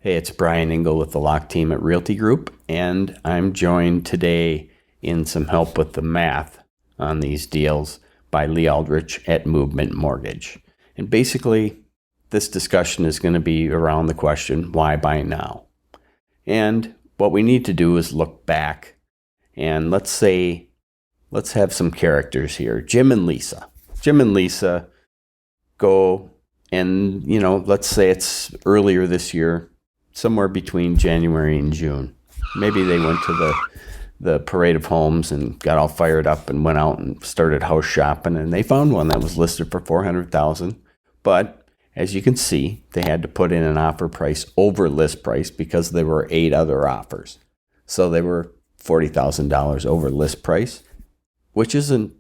Hey, it's Brian Ingle with the Lock Team at Realty Group, and I'm joined today in some help with the math on these deals by Lee Aldrich at Movement Mortgage. And basically, this discussion is going to be around the question, why buy now? And what we need to do is look back and let's have some characters here. Jim and Lisa. Jim and Lisa go and, let's say it's earlier this year, somewhere between January and June. Maybe they went to the parade of homes and got all fired up and went out and started house shopping, and they found one that was listed for $400,000. But as you can see, they had to put in an offer price over list price because there were 8 other offers. So they were $40,000 over list price, which isn't,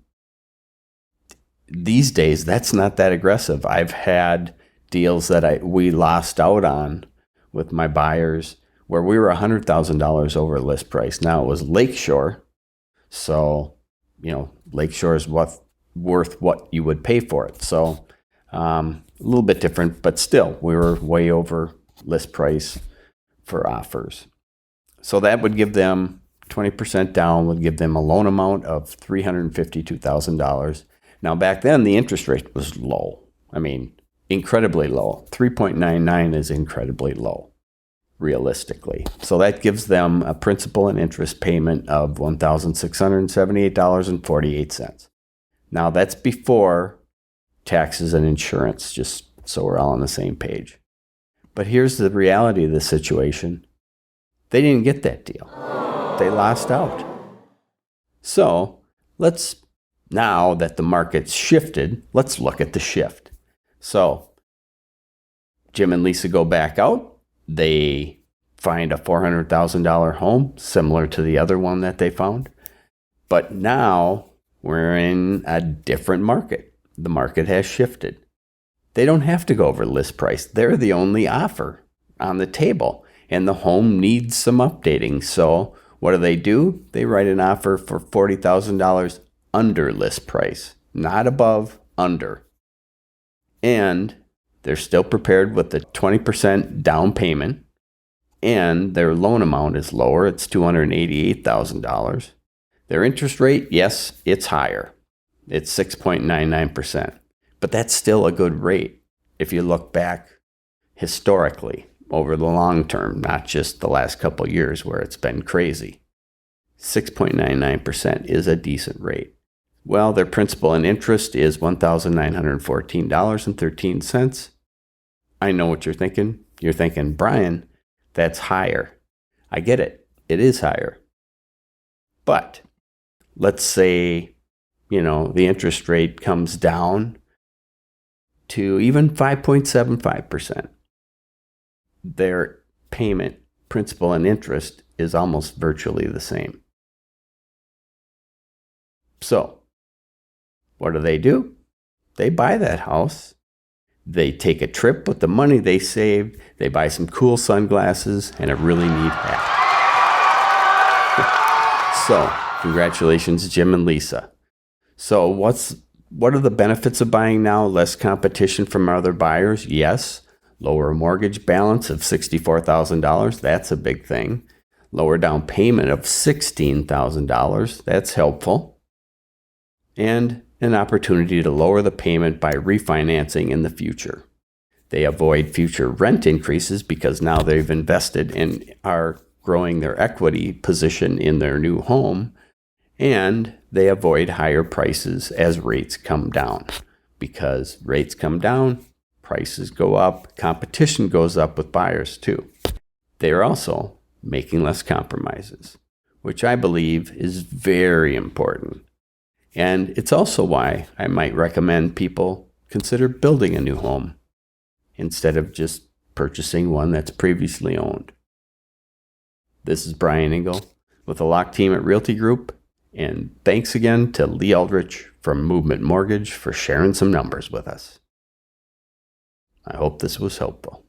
these days, that's not that aggressive. I've had deals that we lost out on with my buyers where we were $100,000 over list price. Now it was Lakeshore. So, Lakeshore is worth what you would pay for it. So a little bit different, but still we were way over list price for offers. So that would give them 20% down, would give them a loan amount of $352,000. Now back then the interest rate was low. Incredibly low. 3.99 is incredibly low, realistically. So that gives them a principal and interest payment of $1,678.48. Now that's before taxes and insurance, just so we're all on the same page. But here's the reality of the situation. They didn't get that deal. They lost out. So now that the market's shifted, let's look at the shift. So Jim and Lisa go back out. They find a $400,000 home similar to the other one that they found. But now we're in a different market. The market has shifted. They don't have to go over list price. They're the only offer on the table, and the home needs some updating. So what do? They write an offer for $40,000 under list price, not above, under. And they're still prepared with the 20% down payment, and their loan amount is lower. It's $288,000. Their interest rate, yes, it's higher. It's 6.99%. But that's still a good rate if you look back historically over the long term, not just the last couple of years where it's been crazy. 6.99% is a decent rate. Well, their principal and interest is $1,914.13. I know what you're thinking. You're thinking, Brian, that's higher. I get it. It is higher. But let's say, the interest rate comes down to even 5.75%. Their payment, principal and interest, is almost virtually the same. So what do? They buy that house. They take a trip with the money they saved. They buy some cool sunglasses and a really neat hat. So, congratulations, Jim and Lisa. So, what are the benefits of buying now? Less competition from other buyers? Yes. Lower mortgage balance of $64,000. That's a big thing. Lower down payment of $16,000. That's helpful. And an opportunity to lower the payment by refinancing in the future. They avoid future rent increases because now they've invested and are growing their equity position in their new home, and they avoid higher prices as rates come down. Because rates come down, prices go up, competition goes up with buyers too. They are also making less compromises, which I believe is very important. And it's also why I might recommend people consider building a new home instead of just purchasing one that's previously owned. This is Brian Ingle with the Lock Team at Realty Group, and thanks again to Lee Aldrich from Movement Mortgage for sharing some numbers with us. I hope this was helpful.